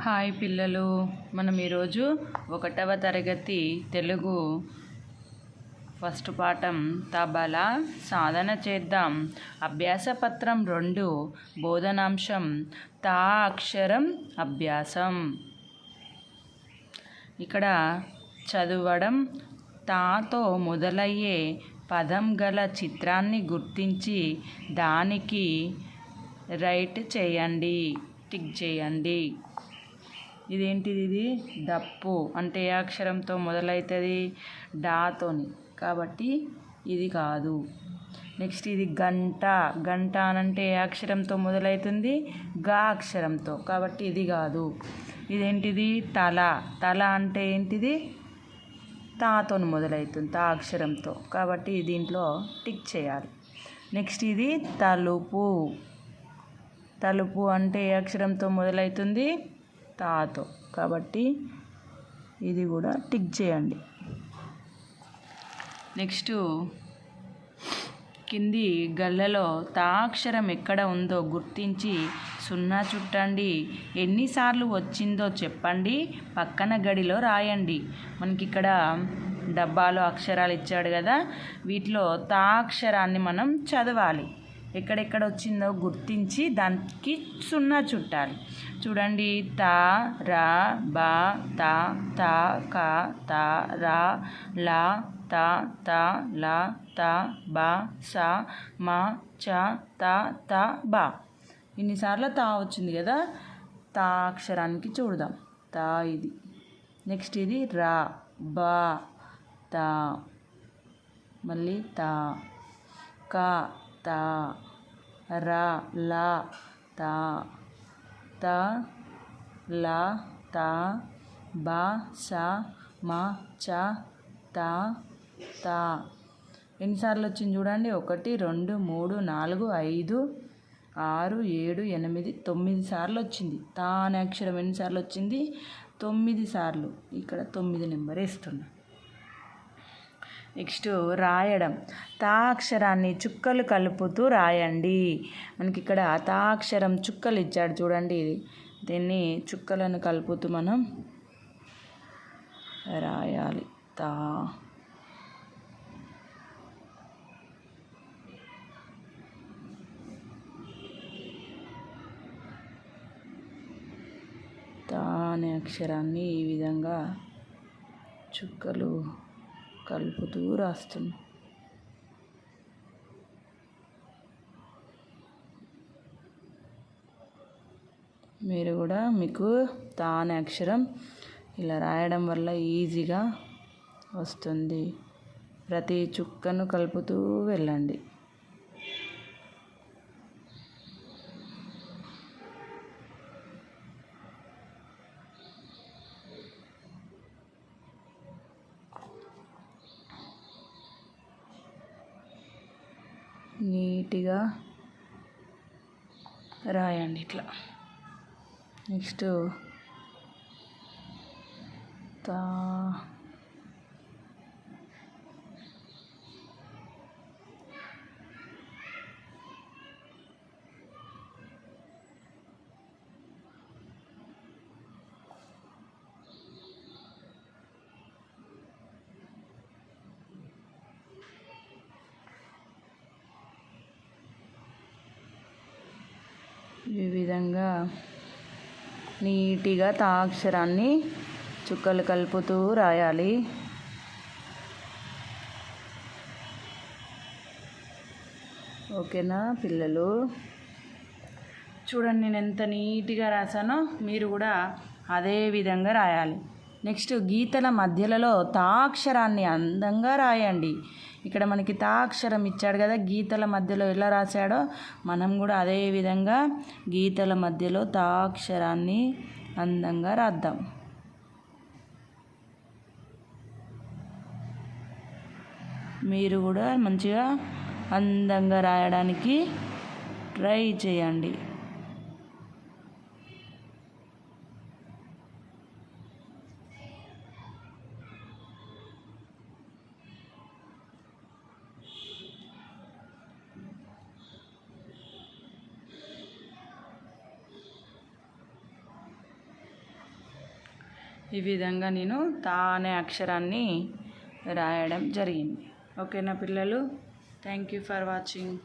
Hi పిల్లలు, మనం ఈరోజు 1వ తరగతి తెలుగు ఫస్ట్ పాఠం తబలా సాధన చేద్దాం. అభ్యాసపత్రం 2 బోధనాంశం తా అక్షరం అభ్యాసం. ఇక్కడ చదవడం. తాతో మొదలయ్యే పదం గల చిత్రాన్ని గుర్తించి దానికి రైట్ చేయండి, టిక్ చేయండి. ఇదేంటిది? ఇది డప్పు. అంటే ఏ అక్షరంతో మొదలవుతుంది? డాతోని, కాబట్టి ఇది కాదు. నెక్స్ట్ ఇది గంట. గంట అనంటే ఏ అక్షరంతో మొదలవుతుంది? గా అక్షరంతో, కాబట్టి ఇది కాదు. ఇదేంటిది? తల. తల అంటే ఏంటిది? తాతోని మొదలవుతుంది, తా అక్షరంతో, కాబట్టి దీంట్లో టిక్ చేయాలి. నెక్స్ట్ ఇది తలుపు. తలుపు అంటే ఏ అక్షరంతో మొదలవుతుంది? తాతో, కాబట్టి ఇది కూడా టిక్ చేయండి. నెక్స్ట్ కింది గల్లలో తా అక్షరం ఎక్కడ ఉందో గుర్తించి 0 చుట్టండి. ఎన్నిసార్లు వచ్చిందో చెప్పండి, పక్కన గడిలో రాయండి. మనకి ఇక్కడ డబ్బాలో అక్షరాలు ఇచ్చాడు కదా, వీటిలో తా అక్షరాన్ని మనం చదవాలి. ఎక్కడెక్కడ వచ్చిందో గుర్తించి దానికి 0 చుట్టాలి. చూడండి, తా, రా, బా, తా, తా, కా, తా, రా, లా, తా, తా, లా, తా, బా, సా, మా, చా, తా, తా, బా. ఇన్నిసార్లు తా వచ్చింది కదా, తా అక్షరానికి చూడదాం. తా ఇది. నెక్స్ట్ ఇది రా, బా, తా, మళ్ళీ తా, కా, తా, రా, లా, తా, తా, లా, తా, బా, సా, మా, చా, తా, తా. ఎన్నిసార్లు వచ్చింది చూడండి? 1 2 3 4 5 6 7 8 9 సార్లు వచ్చింది. తా అనే అక్షరం ఎన్నిసార్లు వచ్చింది? 9 సార్లు. ఇక్కడ 9 నెంబర్ వేస్తున్నా. నెక్స్ట్ రాయడం. తా అక్షరాన్ని చుక్కలు కలుపుతూ రాయండి. మనకి ఇక్కడ తా అక్షరం చుక్కలు ఇచ్చాడు చూడండి. దీన్ని చుక్కలను కలుపుతూ మనం రాయాలి. తా, తా అనే అక్షరాన్ని ఈ విధంగా చుక్కలు కలుపుతూ రాస్తున్నాం. మీరు కూడా మీకు తా అనే అక్షరం ఇలా రాయడం వల్ల ఈజీగా వస్తుంది. ప్రతి చుక్కను కలుపుతూ వెళ్ళండి. నీట్గా రాయండి ఇట్లా. నెక్స్ట్ తా, ఈ విధంగా నీట్గా తా అక్షరాన్ని చుక్కలు కలుపుతూ రాయాలి. ఓకేనా పిల్లలు? చూడండి, నేను ఎంత నీట్గా రాసానో మీరు కూడా అదే విధంగా రాయాలి. నెక్స్ట్ గీతల మధ్యలలో తా అక్షరాన్ని అందంగా రాయండి. ఇక్కడ మనకి తా అక్షరం ఇచ్చాడు కదా, గీతల మధ్యలో ఎలా రాశాడో మనం కూడా అదే విధంగా గీతల మధ్యలో తా అక్షరాన్ని అందంగా రాద్దాం. మీరు కూడా మంచిగా అందంగా రాయడానికి ట్రై చేయండి. ఈ విధంగా నేను తా అనే అక్షరాన్ని రాయడం జరిగింది. ఓకేనా పిల్లలు? Thank you for watching.